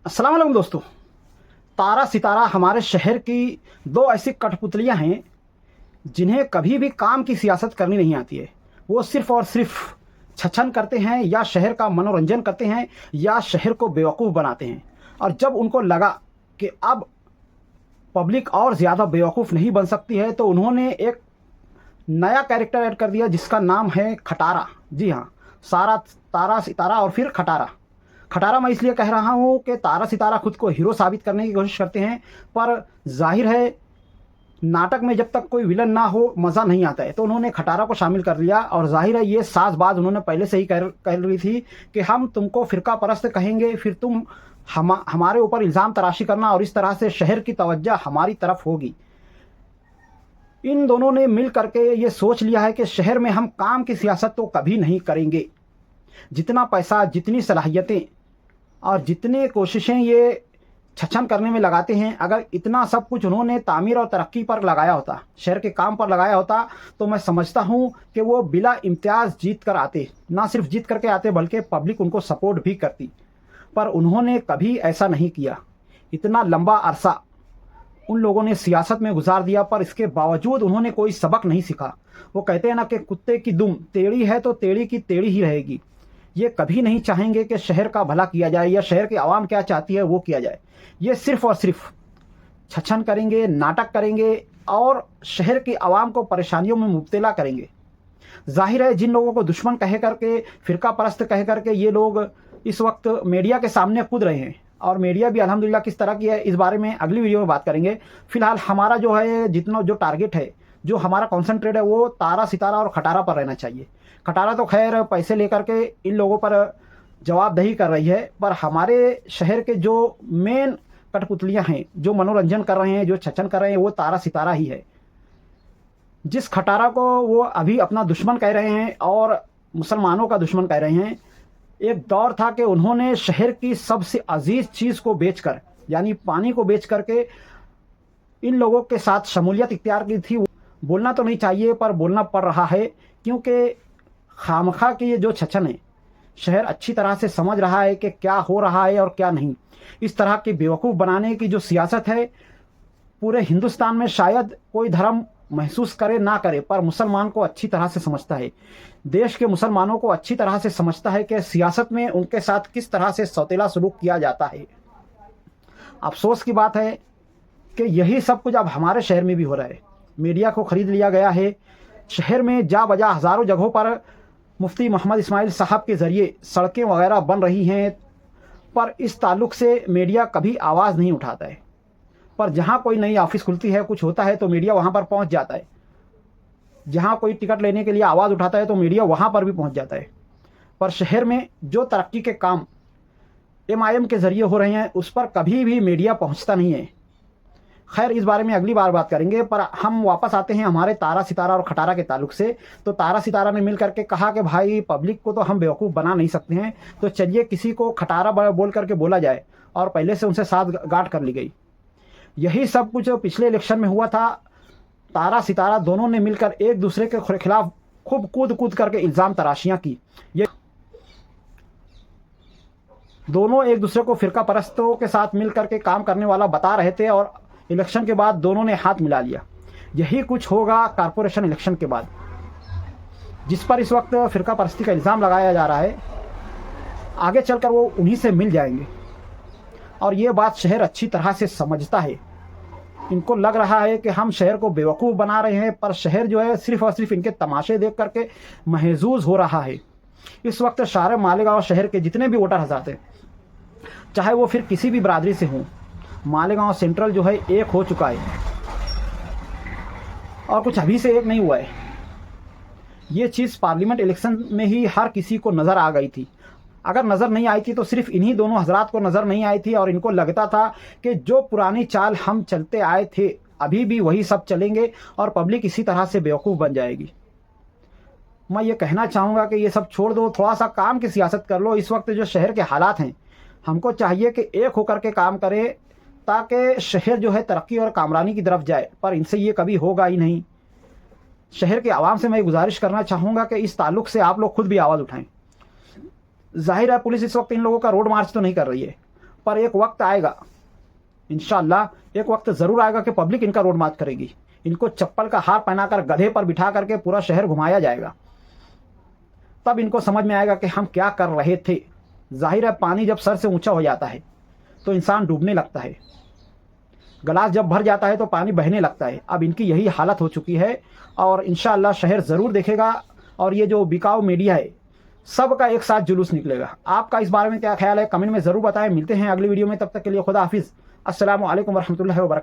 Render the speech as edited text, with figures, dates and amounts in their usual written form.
अस्सलाम वालेकुम दोस्तों। तारा सितारा हमारे शहर की दो ऐसी कठपुतलियां हैं जिन्हें कभी भी काम की सियासत करनी नहीं आती है। वो सिर्फ और सिर्फ छछन करते हैं या शहर का मनोरंजन करते हैं या शहर को बेवकूफ़ बनाते हैं। और जब उनको लगा कि अब पब्लिक और ज़्यादा बेवकूफ़ नहीं बन सकती है तो उन्होंने एक नया कैरेक्टर ऐड कर दिया जिसका नाम है खटारा। जी हाँ, सारा तारा सितारा और फिर खटारा। खटारा मैं इसलिए कह रहा हूँ कि तारा सितारा खुद को हीरो साबित करने की कोशिश करते हैं, पर जाहिर है नाटक में जब तक कोई विलन ना हो मज़ा नहीं आता है, तो उन्होंने खटारा को शामिल कर लिया। और जाहिर है ये साज़बाज़ उन्होंने पहले से ही कह रही थी कि हम तुमको फ़िरका परस्त कहेंगे, फिर तुम हमारे ऊपर इल्ज़ाम तराशी करना और इस तरह से शहर की तवज्जो हमारी तरफ होगी। इन दोनों ने मिल करके ये सोच लिया है कि शहर में हम काम की सियासत तो कभी नहीं करेंगे। जितना पैसा, जितनी सलाहियतें और जितनी कोशिशें ये छछन करने में लगाते हैं, अगर इतना सब कुछ उन्होंने तामीर और तरक्की पर लगाया होता, शहर के काम पर लगाया होता, तो मैं समझता हूँ कि वो बिला इम्तियाज़ जीत कर आते। ना सिर्फ जीत करके आते बल्कि पब्लिक उनको सपोर्ट भी करती। पर उन्होंने कभी ऐसा नहीं किया। इतना लंबा अरसा उन लोगों ने सियासत में गुजार दिया, पर इसके बावजूद उन्होंने कोई सबक नहीं सीखा। वो कहते हैं ना कि कुत्ते की दुम टेढ़ी है तो टेढ़ी की टेढ़ी ही रहेगी। ये कभी नहीं चाहेंगे कि शहर का भला किया जाए या शहर की आवाम क्या चाहती है वो किया जाए। ये सिर्फ और सिर्फ छछन करेंगे, नाटक करेंगे और शहर की आवाम को परेशानियों में मुब्तला करेंगे। जाहिर है जिन लोगों को दुश्मन कह करके, फ़िरका परस्त कह करके ये लोग इस वक्त मीडिया के सामने कूद रहे हैं, और मीडिया भी अल्हम्दुलिल्लाह किस तरह की है इस बारे में अगली वीडियो में बात करेंगे। फिलहाल हमारा जो है जितना जो टारगेट है, जो हमारा कॉन्सेंट्रेट है वो तारा सितारा और खटारा पर रहना चाहिए। खटारा तो खैर पैसे लेकर के इन लोगों पर जवाबदेही कर रही है, पर हमारे शहर के जो मेन कठपुतलियां हैं, जो मनोरंजन कर रहे हैं, जो छछन कर रहे हैं, वो तारा सितारा ही है। जिस खटारा को वो अभी अपना दुश्मन कह रहे हैं और मुसलमानों का दुश्मन कह रहे हैं, एक दौर था कि उन्होंने शहर की सबसे अजीज चीज़ को बेचकर, यानी पानी को बेच करके इन लोगों के साथ शमूलियत इख्तियार की थी। बोलना तो नहीं चाहिए पर बोलना पड़ रहा है, क्योंकि खामखा की ये जो छछन है, शहर अच्छी तरह से समझ रहा है कि क्या हो रहा है और क्या नहीं। इस तरह की बेवकूफ़ बनाने की जो सियासत है, पूरे हिंदुस्तान में शायद कोई धर्म महसूस करे ना करे, पर मुसलमान को अच्छी तरह से समझता है। देश के मुसलमानों को अच्छी तरह से समझता है कि सियासत में उनके साथ किस तरह से सौतेला सलूक किया जाता है। अफसोस की बात है कि यही सब कुछ अब हमारे शहर में भी हो रहा है। मीडिया को ख़रीद लिया गया है। शहर में जा बजा हज़ारों जगहों पर मुफ्ती मोहम्मद इस्माइल साहब के ज़रिए सड़कें वगैरह बन रही हैं, पर इस ताल्लुक़ से मीडिया कभी आवाज़ नहीं उठाता है। पर जहाँ कोई नई ऑफिस खुलती है, कुछ होता है, तो मीडिया वहाँ पर पहुँच जाता है। जहाँ कोई टिकट लेने के लिए आवाज़ उठाता है तो मीडिया वहाँ पर भी पहुँच जाता है। पर शहर में जो तरक्की के काम MIM के ज़रिए हो रहे हैं उस पर कभी भी मीडिया पहुँचता नहीं है। खैर इस बारे में अगली बार बात करेंगे, पर हम वापस आते हैं हमारे तारा सितारा और खटारा के ताल्लुक से। तो तारा सितारा ने मिल करके कहा कि भाई पब्लिक को तो हम बेवकूफ़ बना नहीं सकते हैं, तो चलिए किसी को खटारा बोल करके बोला जाए, और पहले से उनसे साथ गांठ कर ली गई। यही सब कुछ पिछले इलेक्शन में हुआ था। तारा सितारा दोनों ने मिलकर एक दूसरे के खिलाफ खूब कूद कूद करके इल्ज़ाम तराशियाँ की। ये दोनों एक दूसरे को फ़िरका परस्तों के साथ मिल करके काम करने वाला बता रहे थे, और इलेक्शन के बाद दोनों ने हाथ मिला लिया। यही कुछ होगा कारपोरेशन इलेक्शन के बाद, जिस पर इस वक्त फ़िरका परस्ती का इल्ज़ाम लगाया जा रहा है। आगे चलकर वो उन्हीं से मिल जाएंगे, और ये बात शहर अच्छी तरह से समझता है। इनको लग रहा है कि हम शहर को बेवकूफ़ बना रहे हैं, पर शहर जो है सिर्फ़ और सिर्फ इनके तमाशे देख करके महजूज़ हो रहा है। इस वक्त सारे मालेगांव शहर के जितने भी वोटर हज़ार हैं, चाहे वो फिर किसी भी बरादरी से हों, मालेगांव सेंट्रल जो है एक हो चुका है, और कुछ अभी से एक नहीं हुआ है। ये चीज़ पार्लियामेंट इलेक्शन में ही हर किसी को नज़र आ गई थी। अगर नज़र नहीं आई थी तो सिर्फ इन्हीं दोनों हजरात को नज़र नहीं आई थी, और इनको लगता था कि जो पुरानी चाल हम चलते आए थे अभी भी वही सब चलेंगे और पब्लिक इसी तरह से बेवकूफ़ बन जाएगी। मैं ये कहना चाहूँगा कि ये सब छोड़ दो, थोड़ा सा काम की सियासत कर लो। इस वक्त जो शहर के हालात हैं, हमको चाहिए कि एक होकर के काम करें, ताकि शहर जो है तरक्की और कामरानी की तरफ जाए, पर इनसे ये कभी होगा ही नहीं। शहर के आवाम से मैं गुजारिश करना चाहूँगा कि इस ताल्लुक़ से आप लोग खुद भी आवाज़ उठाएं। जाहिर है पुलिस इस वक्त इन लोगों का रोड मार्च तो नहीं कर रही है, पर एक वक्त आएगा, इंशाअल्लाह एक वक्त ज़रूर आएगा कि पब्लिक इनका रोड मार्च करेगी। इनको चप्पल का हार पहनाकर गधे पर बिठा करके पूरा शहर घुमाया जाएगा, तब इनको समझ में आएगा कि हम क्या कर रहे थे। जाहिर है पानी जब सर से ऊंचा हो जाता है तो इंसान डूबने लगता है, गिलास जब भर जाता है तो पानी बहने लगता है। अब इनकी यही हालत हो चुकी है और इंशाअल्लाह शहर ज़रूर देखेगा। और ये जो बिकाऊ मीडिया है सबका एक साथ जुलूस निकलेगा। आपका इस बारे में क्या ख्याल है कमेंट में ज़रूर बताएं। मिलते हैं अगली वीडियो में, तब तक के लिए खुदा हाफिज़। अस्सलामु अलैकुम वरहमतुल्लाहि वबरकातुहू।